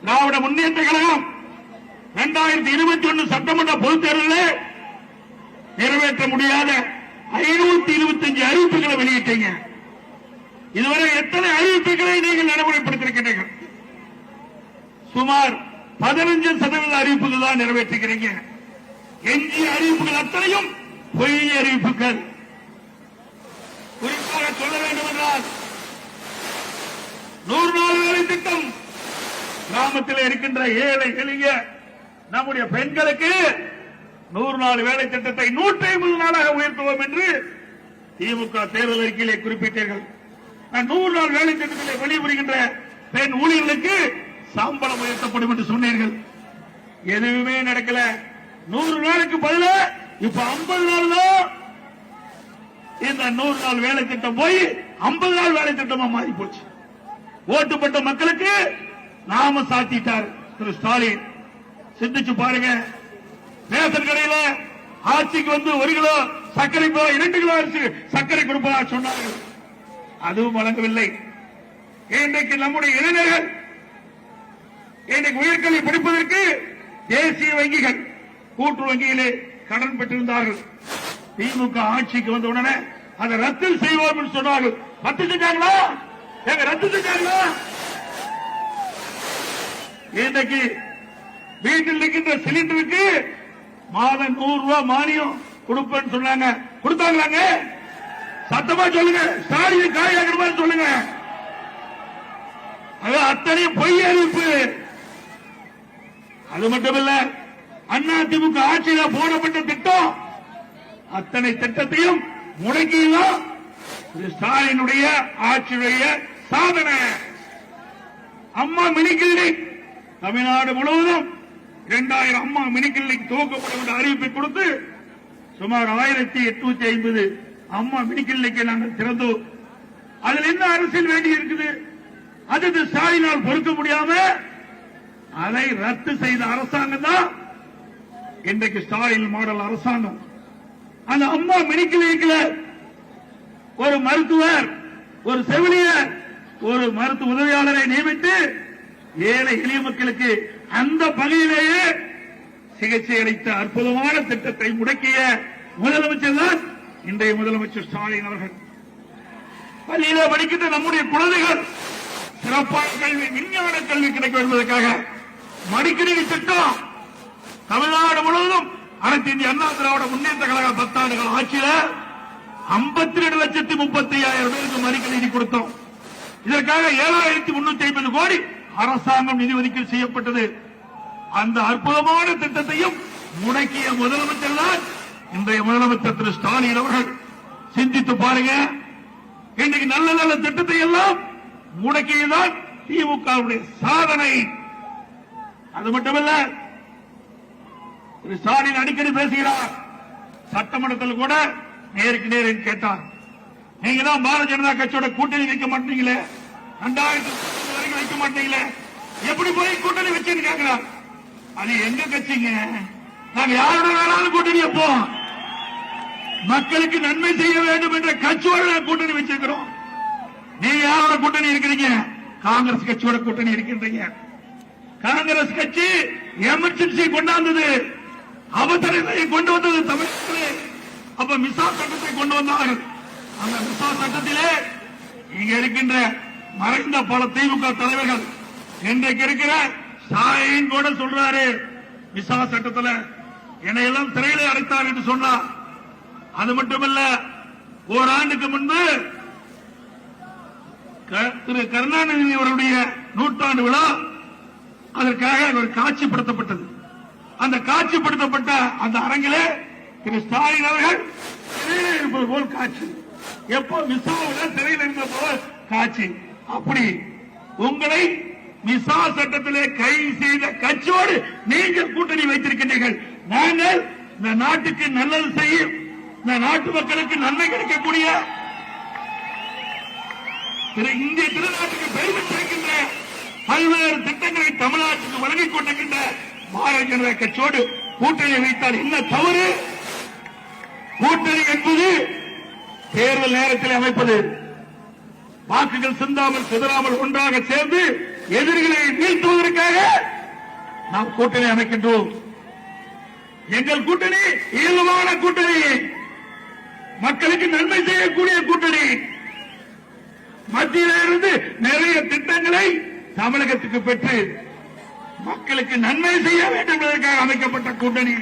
திராவிட முன்னேற்ற கழகம் 2021 சட்டமன்ற பொதுத் தேர்தலில் நிறைவேற்ற முடியாத 525 அறிவிப்புகளை வெளியிட்டீங்க. இதுவரை எத்தனை அறிவிப்புகளை நீங்கள் நடைமுறைப்படுத்திருக்கிறீர்கள்? சுமார் 15% அறிவிப்புகள் தான் நிறைவேற்றுகிறீங்க. எஞ்சிய அறிவிப்புகள் அத்தனையும் பொய் அறிவிப்புகள். குறிப்பாக சொல்ல வேண்டும் என்றால் 100 நாள் வேலை திட்டம், கிராமத்தில் இருக்கின்ற ஏழை எளிய நம்முடைய பெண்களுக்கு 100 நாள் வேலை திட்டத்தை 150 நாளாக உயர்த்துவோம் என்று திமுக தேர்தல் அறிக்கையிலே குறிப்பிட்டீர்கள். 100 நாள் வேலை திட்டத்திலே பணிபுரிகின்ற பெண் ஊழியர்களுக்கு சம்பளம் உயர்த்தப்படும் என்று சொன்னீர்கள். எதுவுமே நடக்கல. 100 நாளுக்கு பதிலாக இப்ப 50 நாள் தான் இந்த 100 நாள் வேலை திட்டம் போய் 50 நாள் வேலை திட்டமா மாறி போச்சு. ஓட்டுப்பட்ட மக்களுக்கு நாம சாத்திட்டார் திரு ஸ்டாலின். சிந்திச்சு பாருங்க. ரேஷன் கடையில ஆட்சிக்கு வந்து 1 கிலோ சர்க்கரை 2 கிலோ அரிசி சர்க்கரை கொடுப்பதாக சொன்னார்கள். அதுவும் வழங்கவில்லை. இன்றைக்கு நம்முடைய இளைஞர்கள் இன்றைக்கு உயர்கல்வி படிப்பதற்கு தேசிய வங்கிகள் கூட்டுறவு வங்கியிலே கடன் பெற்றிருந்தார்கள். திமுக ஆட்சிக்கு வந்த உடனே அதை ரத்து செய்வோம் என்று சொன்னார்கள். ரத்து செஞ்சாங்களா? ரத்து செஞ்சாங்களா? இன்றைக்கு வீட்டில் இருக்கின்ற சிலிண்டருக்கு மாதம் 100 ரூபாய் மானியம் கொடுப்பேன்னு சொன்னாங்க. கொடுத்தாங்களாங்க? சத்தமா சொல்லுங்க. ஸ்டாலின் காயாகிற மாதிரி சொல்லுங்க. அது அத்தனையும் பொய் அறிவிப்பு. அது மட்டுமல்ல, அண்ணா திமுக ஆட்சியில் போடப்பட்ட திட்டம் அத்தனை திட்டத்தையும் முடக்கியதான் ஸ்டாலினுடைய ஆட்சியுடைய சாதனை. அம்மா மினி கிளினிக் தமிழ்நாடு முழுவதும் 2000 அம்மா மினி கிளினிக் துவக்கப்படும் என்ற அறிவிப்பை கொடுத்து சுமார் 1850 அம்மா மினி கிளினிக்கை நாங்கள் திறந்தோம். அதில் என்ன அரசியல் வேண்டி இருக்குது? அது ஸ்டாலினால் பொறுக்க முடியாம அதை ரத்து செய்த அரசாங்கம் தான் இன்றைக்கு ஸ்டாலின் மாடல் அரசாங்கம். அந்த அம்மா மினி கிளினிக்ல ஒரு மருத்துவர், ஒரு செவிலியர், ஒரு மருத்துவ உதவியாளரை நியமித்து ஏழை எளிய மக்களுக்கு அந்த பகுதியிலேயே சிகிச்சை அளித்த அற்புதமான திட்டத்தை முடக்கிய முதலமைச்சர் தான் இன்றைய முதலமைச்சர் ஸ்டாலின் அவர்கள். பள்ளியிலே படிக்கின்ற நம்முடைய குழந்தைகள் சிறப்பான கல்வி, விஞ்ஞான கல்வி கிடைக்கும் என்பதற்காக மடிக்கணினி திட்டம் தமிழ்நாடு முழுவதும் அனைத்து இந்திய அண்ணா திராவிட முன்னேற்ற கழக 10 ஆண்டுகள் ஆட்சியில 52,35,000 பேருக்கு மடிக்கணினி கொடுத்தோம். இதற்காக 7,350 கோடி அரசாங்கம் நிதி ஒதுக்கீடு செய்யப்பட்டது. அந்த அற்புதமான திட்டத்தையும் முடக்கிய முதலமைச்சர் தான் இன்றைய முதலமைச்சர் திரு ஸ்டாலின் அவர்கள். சிந்தித்து பாருங்க. இன்றைக்கு நல்ல நல்ல திட்டத்தை எல்லாம் முடக்கியதான் திமுக சாதனை. அது மட்டுமல்ல, திரு ஸ்டாலின் அடிக்கடி பேசுகிறார். சட்டமன்றத்தில் கூட நேருக்கு நேர் கேட்டார், நீங்க தான் பாரதிய ஜனதா கட்சியோட கூட்டணி வைக்க மாட்டீங்களே, 2030 வரைக்கும் வைக்க மாட்டீங்களே, எப்படி போய் கூட்டணி வச்சுன்னு கேட்கிறார். அது எங்க கட்சிங்க? நாங்க யாரோட வேணாலும் கூட்டணி வைப்போம். மக்களுக்கு நன்மை செய்ய வேண்டும் என்ற கட்சியோட கூட்டணி வச்சிருக்கிறோம். நீங்க யாரோட கூட்டணி இருக்கிறீங்க? காங்கிரஸ் கட்சியோட கூட்டணி இருக்கின்றீங்க. காங்கிரஸ் கட்சி எமர்ஜென்சி கொண்டாந்தது, அவசரத்தை கொண்டு வந்தது தமிழகத்திலே. அப்ப மிசா சட்டத்தை கொண்டு வந்தார்கள். அந்த மிசா சட்டத்திலே இங்க இருக்கின்ற மறைந்த பல திமுக தலைவர்கள் இன்றைக்கு இருக்கிற ஸ்டாலின் கூட சொல்றாரு, மிசா சட்டத்தில் என்னையெல்லாம் சிறையிலே அடைத்தார் என்று சொன்னார். அது மட்டுமல்ல, ஓராண்டுக்கு முன்பு திரு கருணாநிதி அவருடைய 100ஆண்டு விழா, அதற்காக ஒரு காட்சிப்படுத்தப்பட்டது. அந்த காட்சிப்படுத்தப்பட்ட அந்த அரங்கிலே திரு ஸ்டாலின் அவர்கள் சிறையில் இருப்பது போல் காட்சி. எப்போ மிசாவில் சிறையில் இருந்த போல் காட்சி. அப்படி உங்களை மிசா சட்டத்திலே கைது செய்த கட்சியோடு நீங்கள் கூட்டணி வைத்திருக்கின்றீர்கள். நாங்கள் இந்த நாட்டுக்கு நல்லது செய்யும், இந்த நாட்டு மக்களுக்கு நன்மை கிடைக்கக்கூடிய இந்திய திருநாட்டுக்கு பெருமை சேர்க்கின்ற பல்வேறு திட்டங்களை தமிழ்நாட்டுக்கு வழங்கிக் கொண்டிருக்கின்ற பாரதிய ஜனதா கட்சியோடு கூட்டணி வைத்தால் என்ன தவறு? கூட்டணி என்பது தேர்தல் நேரத்தில் அமைப்பது. வாக்குகள் சிந்தாமல் சிதறாமல் ஒன்றாக சேர்ந்து எதிரிகளை வீழ்த்துவதற்காக நாம் கூட்டணி அமைக்கின்றோம். எங்கள் கூட்டணி இயல்பான கூட்டணி, மக்களுக்கு நன்மை செய்யக்கூடிய கூட்டணி. மத்தியில இருந்து நிறைய திட்டங்களை தமிழகத்துக்கு பெற்று மக்களுக்கு நன்மை செய்ய வேண்டும் என்பதற்காக அமைக்கப்பட்ட கூட்டணி.